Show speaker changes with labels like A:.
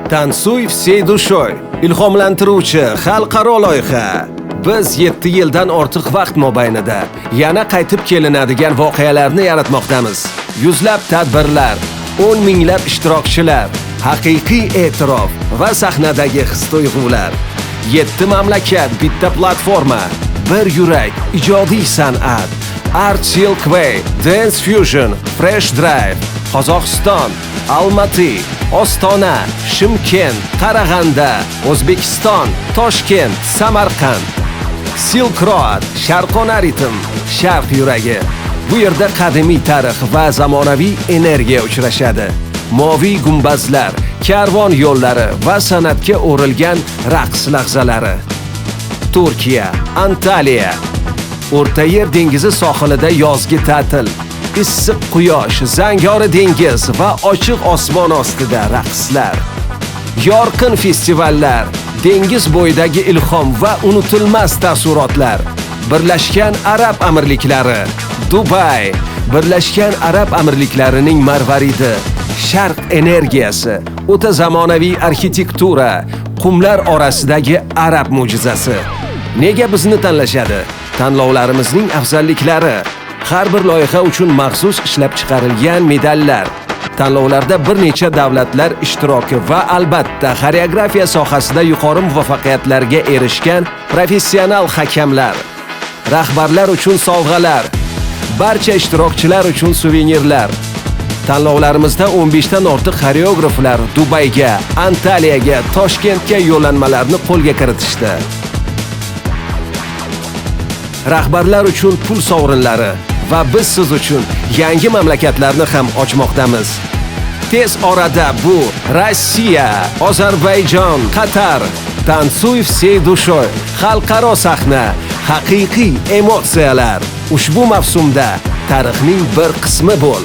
A: Tansuy всей душой ilhomlantiruvchi xalqaro loyiha. Biz 7 yildan ortiq vaqt mobaynida yana qaytib kelinadigan voqealarni yaratmoqdamiz. Yuzlab tadbirlar, 10 minglab ishtirokchilar, haqiqiy e'tirof va sahnadagi his-tuyg'ular. 7 mamlakat, bitta platforma, bir yurak, ijodiy san'at. Art Silkway, Dance Fusion, Fresh Drive, Qozog'iston, Almaty, Ostona, Shimkent, Qarag'anda, O'zbekiston, Toshkent, Samarqand. Silk Road, Sharqona ritm, Sharq yuragi. Bu yerda qadimiy tarix va zamonaviy energiya uchrashadi. Moviy gumbazlar, karvon yo'llari va san'atga o'rilgan raqs lahzalari. Turkiya, Antaliya. O'rta Yer dengizi sohilida yozgi ta'til. Issiq quyosh, zangori dengiz va ochiq osmon ostida raqslar. Yorqin festivallar, dengiz bo'yidagi ilhom va unutilmas taassurotlar. Birlashgan Arab Amirliklari, Dubay, Birlashgan Arab Amirliklarining marvaridi, Sharq energiyasi, o'ta zamonaviy arxitektura, qumlar orasidagi arab mo'jizasi. Nega bizni tanlashadi? Tanlovlarimizning afzalliklari, har bir loyiha uchun maxsus ishlab chiqarilgan medallar, tanlovlarda bir necha davlatlar ishtiroki va albatta xoreografiya sohasida yuqori muvaffaqiyatlarga erishgan professional hakamlar, rahbarlar uchun sovg'alar, barcha ishtirokchilar uchun suvenirlar. Tanlovlarimizda 15 dan ortiq xoreograflar Dubayga, Antaliyaga, Toshkentga yo'llanmalarni qo'lga kiritishdi. Rahbarlar uchun pul sovrinlari va biz siz uchun yangi mamlakatlarni ham ochmoqdamiz. Tez orada bu Rossiya, Ozarbayjon, Qatar, Tansuy всей душой, xalqaro sahna, haqiqiy emotsiyalar. Ushbu mavsumda tarixning bir qismi bo'l.